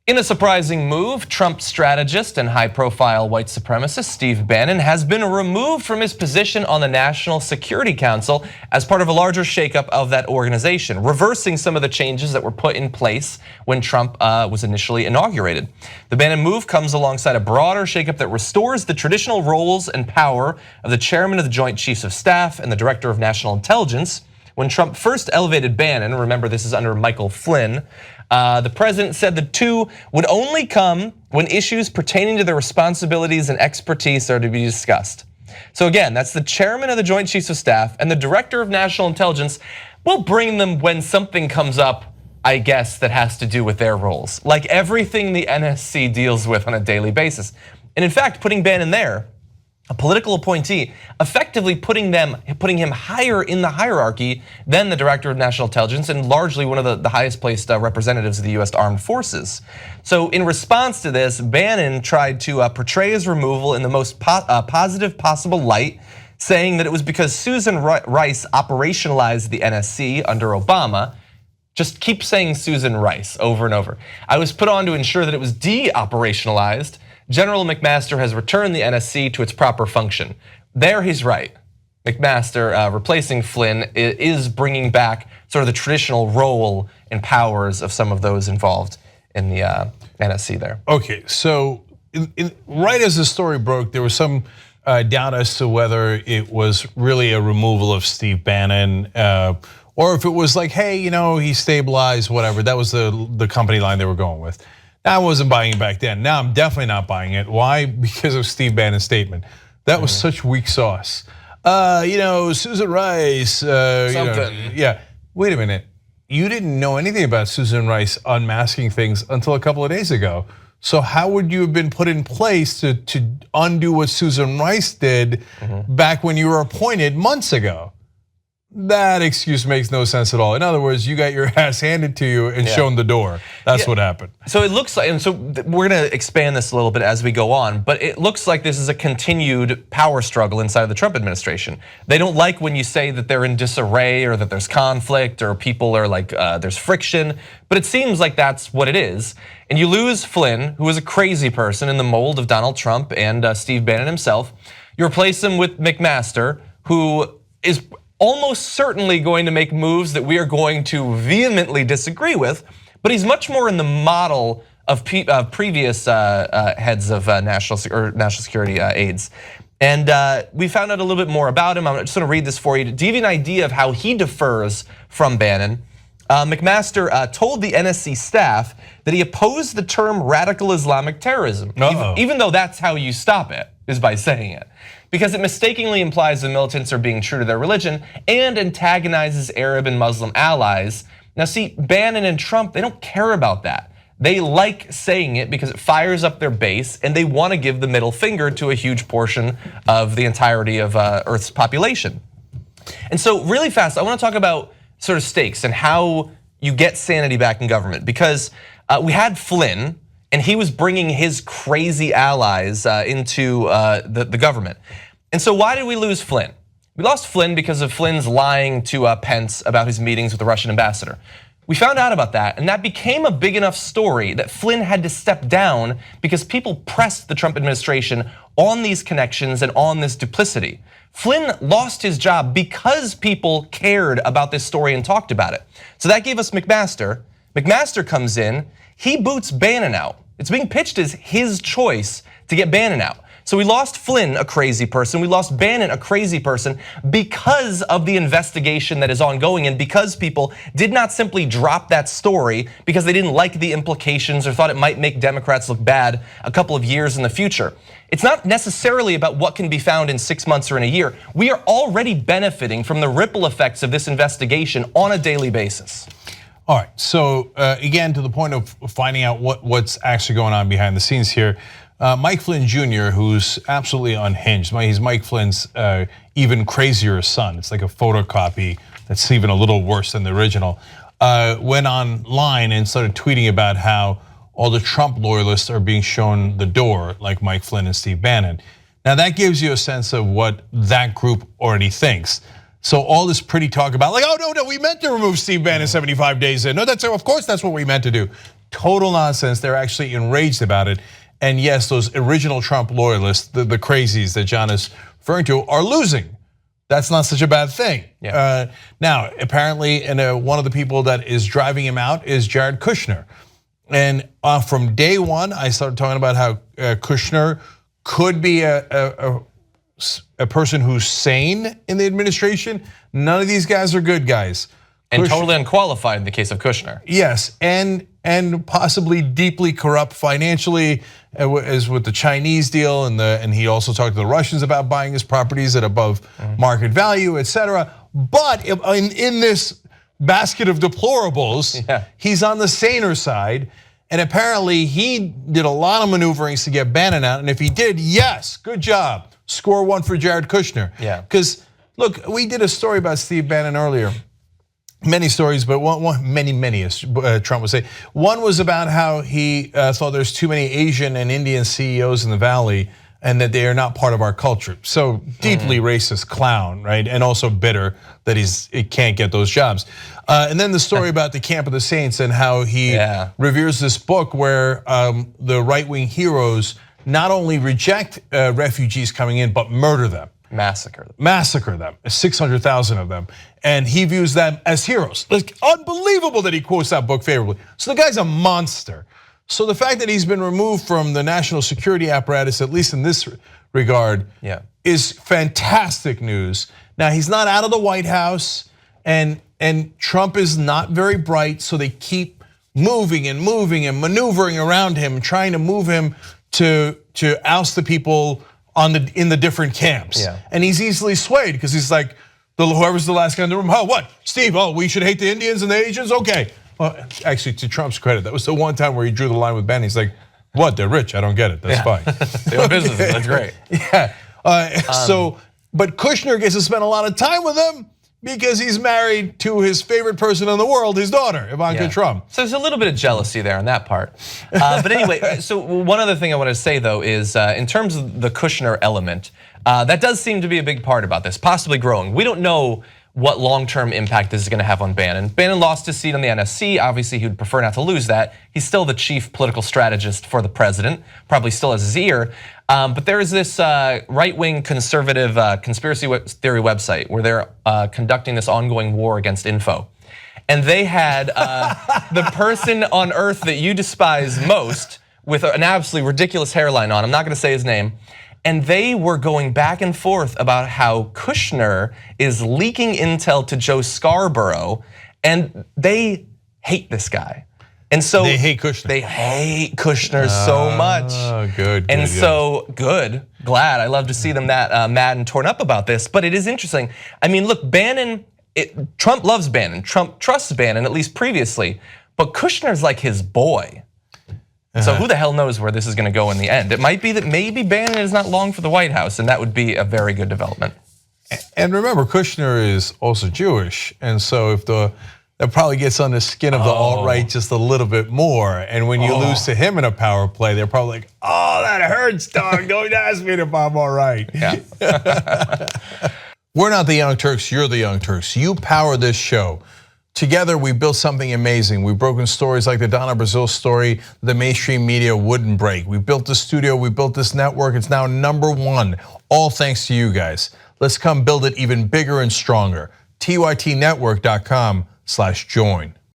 In a surprising move, Trump strategist and high-profile white supremacist Steve Bannon has been removed from his position on the National Security Council as part of a larger shakeup of that organization, reversing some of the changes that were put in place when Trump was initially inaugurated. The Bannon move comes alongside a broader shakeup that restores the traditional roles and power of the chairman of the Joint Chiefs of Staff and the Director of National Intelligence. When Trump first elevated Bannon, remember this is under Michael Flynn, the president said the two would only come when issues pertaining to their responsibilities and expertise are to be discussed. So again, that's the chairman of the Joint Chiefs of Staff and the Director of National Intelligence. We'll bring them when something comes up, I guess, that has to do with their roles, like everything the NSC deals with on a daily basis. And in fact, putting Bannon there, a political appointee, effectively putting him higher in the hierarchy than the Director of National Intelligence and largely one of the highest placed representatives of the US Armed Forces. So in response to this, Bannon tried to portray his removal in the most positive possible light, saying that it was because Susan Rice operationalized the NSC under Obama. Just keep saying Susan Rice over and over. I was put on to ensure that it was de-operationalized. General McMaster has returned the NSC to its proper function. There he's right. McMaster replacing Flynn is bringing back sort of the traditional role and powers of some of those involved in the NSC there. Okay, so right as the story broke, there was some doubt as to whether it was really a removal of Steve Bannon, or if it was like, hey, he stabilized, whatever. That was the company line they were going with. I wasn't buying it back then. Now I'm definitely not buying it. Why? Because of Steve Bannon's statement. That was such weak sauce. Susan Rice. Something. Yeah. Wait a minute. You didn't know anything about Susan Rice unmasking things until a couple of days ago. So how would you have been put in place to undo what Susan Rice did back when you were appointed months ago? That excuse makes no sense at all. In other words, you got your ass handed to you and shown the door. That's what happened. So it looks like, and so we're gonna expand this a little bit as we go on, but it looks like this is a continued power struggle inside of the Trump administration. They don't like when you say that they're in disarray or that there's conflict or people are like, there's friction, but it seems like that's what it is. And you lose Flynn, who is a crazy person in the mold of Donald Trump and Steve Bannon himself. You replace him with McMaster, who is almost certainly going to make moves that we are going to vehemently disagree with, but he's much more in the model of previous heads of national security aides. And we found out a little bit more about him. I'm just gonna read this for you to give you an idea of how he differs from Bannon. McMaster told the NSC staff that he opposed the term radical Islamic terrorism, even though that's how you stop it, is by saying it. Because it mistakenly implies the militants are being true to their religion and antagonizes Arab and Muslim allies. Now see, Bannon and Trump, they don't care about that. They like saying it because it fires up their base and they want to give the middle finger to a huge portion of the entirety of Earth's population. And so really fast, I want to talk about sort of stakes and how you get sanity back in government, because we had Flynn, and he was bringing his crazy allies into the government. And so why did we lose Flynn? We lost Flynn because of Flynn's lying to Pence about his meetings with the Russian ambassador. We found out about that, and that became a big enough story that Flynn had to step down because people pressed the Trump administration on these connections and on this duplicity. Flynn lost his job because people cared about this story and talked about it. So that gave us McMaster. McMaster comes in, he boots Bannon out. It's being pitched as his choice to get Bannon out. So we lost Flynn, a crazy person. We lost Bannon, a crazy person, because of the investigation that is ongoing and because people did not simply drop that story because they didn't like the implications or thought it might make Democrats look bad a couple of years in the future. It's not necessarily about what can be found in 6 months or in a year. We are already benefiting from the ripple effects of this investigation on a daily basis. All right, so again, to the point of finding out what's actually going on behind the scenes here, Mike Flynn Jr., who's absolutely unhinged. He's Mike Flynn's even crazier son. It's like a photocopy that's even a little worse than the original. Went online and started tweeting about how all the Trump loyalists are being shown the door, like Mike Flynn and Steve Bannon. Now that gives you a sense of what that group already thinks. So all this pretty talk about like, oh no, we meant to remove Steve Bannon 75 days in. No, of course that's what we meant to do. total nonsense. They're actually enraged about it. And yes, those original Trump loyalists, the crazies that John is referring to, are losing. That's not such a bad thing. Yeah. Now, apparently, one of the people that is driving him out is Jared Kushner. And from day one, I started talking about how Kushner could be a person who's sane in the administration. None of these guys are good guys. And totally unqualified in the case of Kushner. Yes, and possibly deeply corrupt financially, as with the Chinese deal, and he also talked to the Russians about buying his properties at above market value, etc. But in this basket of deplorables, he's on the saner side, and apparently he did a lot of maneuverings to get Bannon out. And if he did, yes, good job. Score one for Jared Kushner. Yeah. Because look, we did a story about Steve Bannon earlier. Many stories, but many, as Trump would say. One was about how he thought there's too many Asian and Indian CEOs in the Valley and that they are not part of our culture. So deeply racist clown, right? And also bitter that he can't get those jobs. And then the story about the Camp of the Saints and how he reveres this book where the right-wing heroes not only reject refugees coming in, but murder them. Massacre them, 600,000 of them. And he views them as heroes. Like, unbelievable that he quotes that book favorably. So the guy's a monster. So the fact that he's been removed from the national security apparatus, at least in this regard, is fantastic news. Now, he's not out of the White House, and Trump is not very bright, so they keep moving and maneuvering around him, trying to move him to oust the people in the different camps. And he's easily swayed because he's like, whoever's the last guy in the room, what? Steve, we should hate the Indians and the Asians? Okay. Well, actually, to Trump's credit, that was the one time where he drew the line with Bannon. He's like, what, they're rich, I don't get it, that's fine. They own businesses, that's great. But Kushner gets to spend a lot of time with them because he's married to his favorite person in the world, his daughter, Ivanka Trump. So there's a little bit of jealousy there on that part. But anyway, so one other thing I want to say though is in terms of the Kushner element, that does seem to be a big part about this, possibly growing. We don't know what long-term impact this is going to have on Bannon. Bannon lost his seat on the NSC. Obviously, he would prefer not to lose that. He's still the chief political strategist for the president, probably still has his ear. But there is this right-wing conservative conspiracy theory website where they're conducting this ongoing war against info. And they had the person on earth that you despise most with an absolutely ridiculous hairline on, I'm not gonna say his name, and they were going back and forth about how Kushner is leaking intel to Joe Scarborough, and they hate this guy. And so they hate Kushner. They hate Kushner so much. Good. And so glad. I love to see them that mad and torn up about this. But it is interesting. I mean, look, Bannon. Trump loves Bannon. Trump trusts Bannon, at least previously. But Kushner's like his boy. So who the hell knows where this is going to go in the end? It might be that maybe Bannon is not long for the White House, and that would be a very good development. And remember, Kushner is also Jewish, and so if that probably gets on the skin of the alt-right just a little bit more. And when you lose to him in a power play, they're probably like, that hurts, dog. Don't ask me if I'm all right. Yeah. We're not the Young Turks, you're the Young Turks. You power this show. Together, we built something amazing. We've broken stories like the Donna Brazil story the mainstream media wouldn't break. We built the studio, we built this network. It's now #1, all thanks to you guys. Let's come build it even bigger and stronger. TYTnetwork.com/join.